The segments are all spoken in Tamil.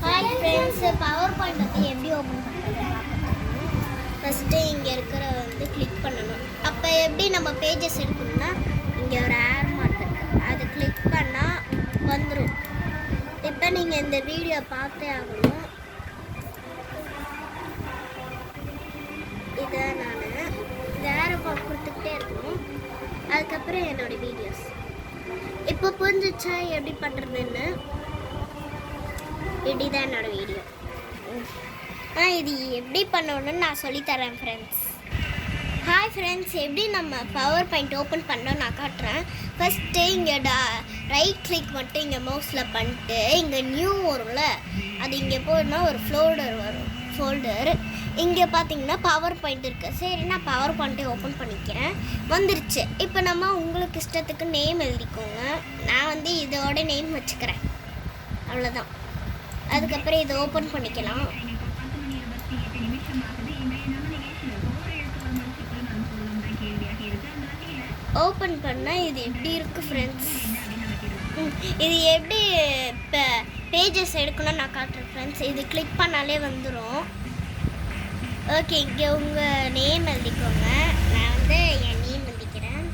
ஹாய் ஃப்ரெண்ட்ஸ், பவர் பாயிண்ட் வந்து எப்படி ஓப்பன் பண்ணுறது ஃபஸ்ட்டு இங்கே இருக்கிற வந்து கிளிக் பண்ணணும். அப்போ எப்படி நம்ம பேஜஸ் எடுக்கணும்னா இங்கே ஒரு ஏர் மார்க் இருக்குது, அது கிளிக் பண்ணால் வந்துடும். இப்போ நீங்கள் இந்த வீடியோ பார்த்தே ஆகணும். இதை நான் இந்த ஏர் மார்க் கொடுத்துக்கிட்டே இருக்கணும். அதுக்கப்புறம் என்னோடய வீடியோஸ் இப்போ புரிஞ்சிச்சா எப்படி பண்ணுறதுன்னு? இப்படிதான் என்னோட வீடியோ. இது எப்படி பண்ணணும்னு நான் சொல்லித்தரேன் ஃப்ரெண்ட்ஸ். ஹாய் ஃப்ரெண்ட்ஸ், எப்படி நம்ம பவர் பாயிண்ட் ஓப்பன் பண்ணோம் நான் காட்டுறேன். ஃபஸ்ட்டு இங்கே ரைட் கிளிக் மட்டும் இங்கே மவுஸில் பண்ணிட்டு இங்கே நியூ வரும்ல, அது இங்கே போனால் ஒரு ஃபோல்டர் இங்கே பார்த்தீங்கன்னா பவர் பாயிண்ட் இருக்குது. சரி, நான் பவர் பாயிண்ட்டை ஓப்பன் பண்ணிக்கிறேன். வந்துருச்சு. இப்போ நம்ம உங்களுக்கு இஷ்டத்துக்கு நேம் எழுதிக்கோங்க. நான் வந்து இதோட நேம் வச்சுக்கிறேன், அவ்வளோதான். அதுக்கப்புறம் இதை ஓப்பன் பண்ணிக்கலாம். ஓப்பன் பண்ணால் இது எப்படி இருக்குது ஃப்ரெண்ட்ஸ். இது எப்படி இப்போ பேஜஸ் எடுக்கணும்னு நான் காட்டுறேன் ஃப்ரெண்ட்ஸ். இது கிளிக் பண்ணாலே வந்துடும். ஓகே, இங்கே உங்கள் நேம் எழுதிக்கோங்க. நான் வந்து என் நேம் எழுதிக்கிறேன்.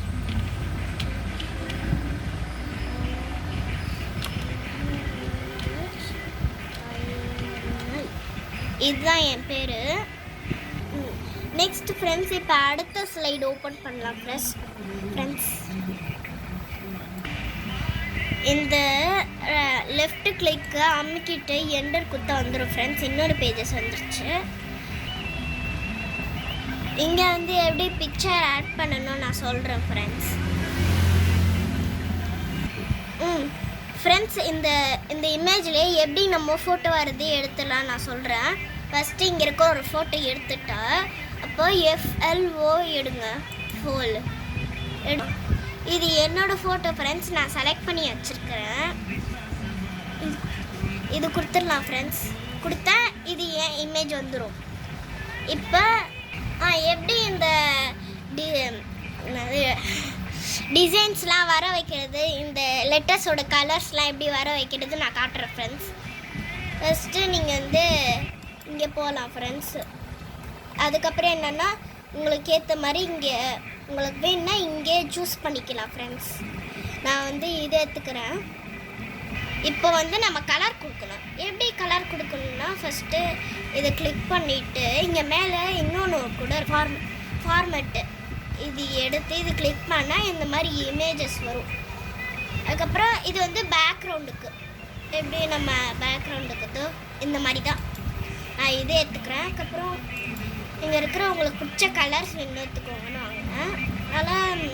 இதுதான் என் பேர். நெக்ஸ்ட் ஃப்ரெண்ட்ஸ், இப்போ அடுத்த ஸ்லைடு ஓப்பன் பண்ணலாம் ஃப்ரெண்ட்ஸ். இந்த லெஃப்ட் கிளிக்கு அமுக்கிட்டு என்டர் குத்த வந்துடும் ஃப்ரெண்ட்ஸ். இன்னொரு பேஜஸ் வந்துருச்சு. இங்கே வந்து எப்படி பிக்சர் ஆட் பண்ணணும்னு நான் சொல்கிறேன் ஃப்ரெண்ட்ஸ். ஃப்ரெண்ட்ஸ், இந்த இமேஜ்லேயே எப்படி நம்ம ஃபோட்டோ வருது எடுத்துடலாம் நான் சொல்கிறேன். ஃபஸ்ட்டு இங்கே இருக்க ஒரு ஃபோட்டோ எடுத்துட்டா அப்போ FLO எடுங்க, ஃபோல் இது என்னோடய ஃபோட்டோ ஃப்ரெண்ட்ஸ். நான் செலக்ட் பண்ணி வச்சுருக்கிறேன். இது கொடுத்துடலாம் ஃப்ரெண்ட்ஸ். கொடுத்தா இது என் இமேஜ் வந்துடும். இப்போ எப்படி இந்த டிசைன்ஸ்லாம் வர வைக்கிறது, இந்த லெட்டர்ஸோட கலர்ஸ்லாம் எப்படி வர வைக்கிறது நான் காட்டுறேன் ஃப்ரெண்ட்ஸ். ஃபஸ்ட்டு நீங்கள் வந்து இங்கே போகலாம் ஃப்ரெண்ட்ஸ். அதுக்கப்புறம் என்னென்னா உங்களுக்கு ஏற்ற மாதிரி இங்கே உங்களுக்கு வேணுன்னா இங்கே சூஸ் பண்ணிக்கலாம் ஃப்ரெண்ட்ஸ். நான் வந்து இதை எடுத்துக்கிறேன். இப்போ வந்து நம்ம கலர் கொடுக்கணும். எப்படி கலர் கொடுக்கணுன்னா ஃபஸ்ட்டு இதை கிளிக் பண்ணிவிட்டு இங்கே மேலே இன்னொன்று கூட ஃபார்மேட்டு இது எடுத்து இது கிளிக் பண்ணால் இந்த மாதிரி இமேஜஸ் வரும். அதுக்கப்புறம் இது வந்து பேக்ரவுண்டுக்கு எப்படி நம்ம பேக்ரவுண்டுக்கு இந்த மாதிரி தான் நான் இதே எடுத்துக்கிறேன். அதுக்கப்புறம் இங்கே இருக்கிற உங்களுக்கு பிடிச்ச கலர்ஸ் இன்னும் எடுத்துக்கோங்கன்னு வாங்கினேன். அதனால்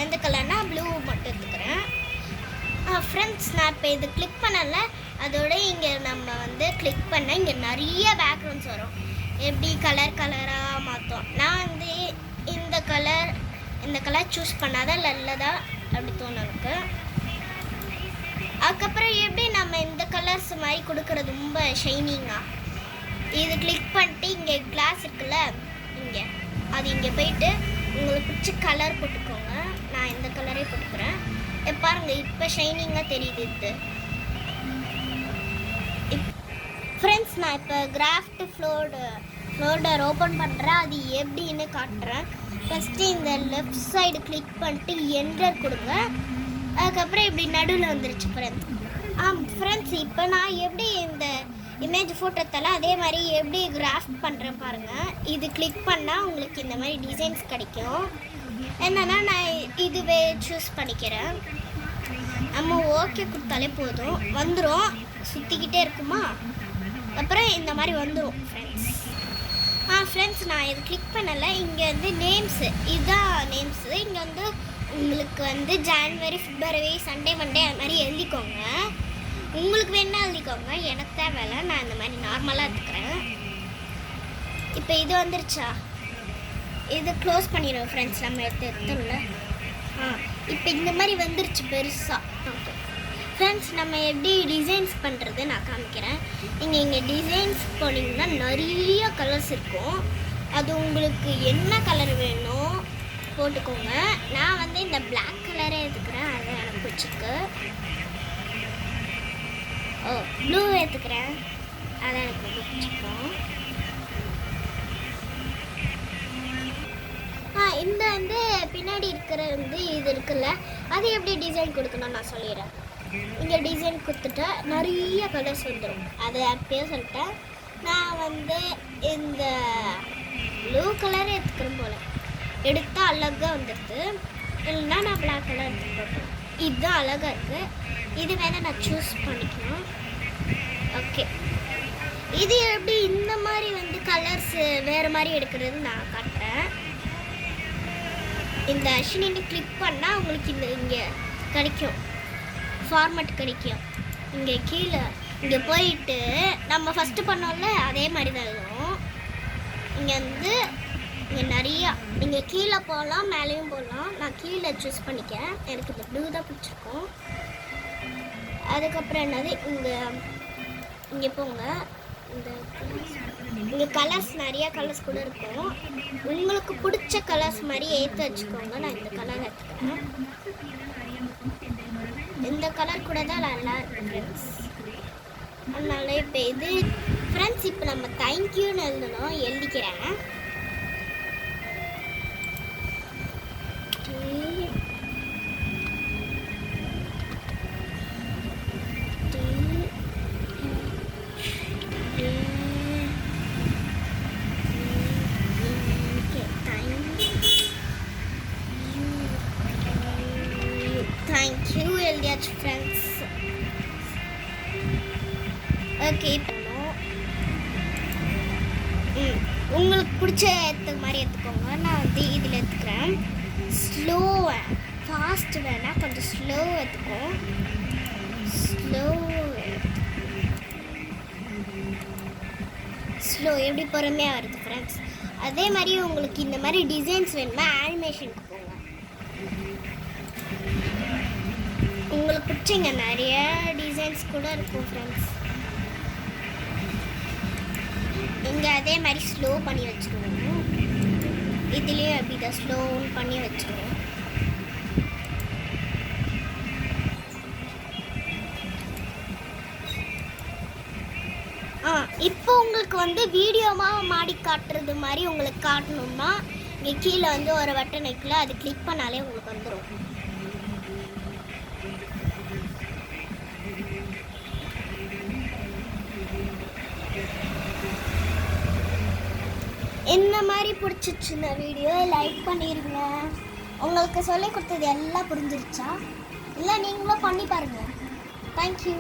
எந்த கலர்னால் ப்ளூ மட்டும் எடுத்துக்கிறேன் ஃப்ரெண்ட்ஸ். நான் இப்போ இது கிளிக் பண்ணலை, அதோட இங்கே நம்ம வந்து கிளிக் பண்ணால் இங்கே நிறைய பேக்ரவுண்ட்ஸ் வரும். எப்படி கலராக மாற்றோம். நான் வந்து இந்த கலர் சூஸ் பண்ணாதான் நல்லதா அப்படி தோணும் எனக்கு. அதுக்கப்புறம் எப்படி நம்ம இந்த கலர்ஸ் மாதிரி கொடுக்குறது ரொம்ப ஷைனிங்காக, இது கிளிக் பண்ணிட்டு இங்கே கிளாஸ் இருக்குல்ல இங்கே, அது இங்கே போயிட்டு உங்களுக்கு பிடிச்ச கலர் போட்டுக்கோங்க. நான் இந்த கலரே போட்டுக்கிறேன். பாருங்கள், இப்போ ஷைனிங்காக தெரியுது இது. ஃப்ரெண்ட்ஸ், நான் இப்போ கிராஃப்ட் ஃப்ளோல்டர் ஓப்பன் பண்ணுறேன். அது எப்படின்னு காட்டுறேன். ஃபஸ்ட்டு இந்த லெஃப்ட் சைடு கிளிக் பண்ணிட்டு என்டர் கொடுங்க. அதுக்கப்புறம் இப்படி நடுவில் வந்துருச்சு ஃப்ரெண்ட்ஸ். ஃப்ரெண்ட்ஸ், இப்போ நான் எப்படி இந்த இமேஜ் ஃபோட்டோத்தில் அதே மாதிரி எப்படி கிராஃப்ட் பண்ணுறேன் பாருங்கள். இது கிளிக் பண்ணால் உங்களுக்கு இந்த மாதிரி டிசைன்ஸ் கிடைக்கும். என்னென்னா நான் இதுவே சூஸ் பண்ணிக்கிறேன். நம்ம ஓகே கொடுத்தாலே போதும், வந்துடும். சுற்றிக்கிட்டே இருக்குமா, அப்புறம் இந்த மாதிரி வந்துடும் ஃப்ரெண்ட்ஸ். ஃப்ரெண்ட்ஸ், நான் இது கிளிக் பண்ணலை. இங்கே வந்து நேம்ஸு, இதுதான் நேம்ஸு. இங்கே வந்து உங்களுக்கு வந்து ஜான்வரி, பிப்ரவரி, சண்டே, மண்டே அது மாதிரி எழுதிக்கோங்க. உங்களுக்கு வேணா எழுதிக்கோங்க, எனக்கு தேவையில்லை. நான் இந்த மாதிரி நார்மலாக எடுத்துக்கிறேன். இப்போ இது வந்துருச்சா, இது க்ளோஸ் பண்ணிடுவோம் ஃப்ரெண்ட்ஸ். நம்ம எடுத்துடல. இப்போ இந்த மாதிரி வந்துருச்சு பெருசாக. ஓகே ஃப்ரெண்ட்ஸ், நம்ம எப்படி டிசைன்ஸ் பண்ணுறது நான் காமிக்கிறேன். நீங்கள் இங்கே டிசைன்ஸ் போனீங்கன்னா நிறைய கலர்ஸ் இருக்கும். அது உங்களுக்கு என்ன கலர் வேணும் போட்டுக்கோங்க. நான் வந்து இந்த பிளாக் கலரே எடுத்துக்கிறேன், அது எனக்கு பிடிச்சிருக்கு. ப்ளூ எடுத்துக்கிறேன். அதான் எனக்கு ரொம்ப பிடிச்சிருக்கோம். இந்த வந்து பின்னாடி இருக்கிற வந்து இது இருக்குல்ல, அது எப்படி டிசைன் கொடுக்கணும் நான் சொல்லிடுறேன். இங்கே டிசைன் கொடுத்துட்டா நிறைய கலர்ஸ் வந்துடும். அது அப்பயே சொல்லிட்டேன். நான் வந்து இந்த ப்ளூ கலர் எடுத்துக்கிறேன் போல் எடுத்தால் அழகாக வந்துடுது. இல்லைன்னா நான் பிளாக் கலர் எடுத்துக்கிட்டேன். இதுதான் அழகாக இருக்குது. இது வேணால் நான் சூஸ் பண்ணிக்கணும். ஓகே, இது எப்படி இந்த மாதிரி வந்து கலர்ஸ் வேறு மாதிரி எடுக்கிறது நான் காட்டுறேன். இந்த அஷினின்னு கிளிக் பண்ணால் உங்களுக்கு இந்த இங்கே கிடைக்கும், ஃபார்மேட் கிடைக்கும். இங்கே கீழே இங்கே போயிட்டு நம்ம ஃபஸ்ட்டு பண்ணோம்ல அதே மாதிரி தான் இருக்கும். இங்கே வந்து இங்கே நிறையா இங்கே கீழே போகலாம், மேலேயும் போகலாம். நான் கீழே சூஸ் பண்ணிக்கேன். எனக்கு இந்த ப்ளூ தான் பிடிச்சிருக்கும். அதுக்கப்புறம் என்னது இங்கே போங்க. இங்கே கலர்ஸ் நிறையா கலர்ஸ் கூட இருக்கும். உங்களுக்கு பிடிச்ச கலர்ஸ் மாதிரி ஏற்று வச்சுக்கோங்க. நான் இந்த கலர் எடுத்துக்கிறேன். இந்த கலர் கூட தான் நல்லா இருக்கு ஃப்ரெண்ட்ஸ். அதனால இப்போ இது ஃப்ரெண்ட்ஸ், இப்போ நம்ம தேங்க்யூன்னு எழுதணும். எழுதிக்கிறேன். தேங்க்யூ எழுதியாச்சு ஃப்ரெண்ட்ஸ். ஓகே, இப்போ உங்களுக்கு பிடிச்ச மாதிரி எடுத்துக்கோங்க. நான் வந்து இதில் எடுத்துக்கிறேன். ஸ்லோ ஃபாஸ்ட் வேணால் கொஞ்சம் ஸ்லோ எடுத்துக்கோ. ஸ்லோ எப்படி பொறுமையாக வருது ஃப்ரெண்ட்ஸ். அதே மாதிரி உங்களுக்கு இந்த மாதிரி டிசைன்ஸ் வேணுமா ஆனிமேஷனுக்கு போங்க. உங்களுக்கு பிடிச்சிங்க நிறைய டிசைன்ஸ் கூட இருக்கும் ஃப்ரெண்ட்ஸ். இங்கே அதே மாதிரி ஸ்லோ பண்ணி வச்சுருவோம். இதுலேயும் அப்படி தான் ஸ்லோ பண்ணி வச்சுருவோம். இப்போ உங்களுக்கு வந்து வீடியோவாக மாடி காட்டுறது மாதிரி உங்களுக்கு காட்டணும்னா இங்கே கீழே வந்து ஒரு பட்டன் இருக்குல்ல, அது கிளிக் பண்ணாலே உங்களுக்கு வந்துடும். இந்த மாதிரி பிடிச்சிச்சுன்னா வீடியோ லைக் பண்ணிடுங்க. உங்களுக்கு சொல்லி கொடுத்தது எல்லாம் புரிஞ்சிருச்சா? இல்லை நீங்களும் பண்ணி பாருங்கள். தேங்க்யூ.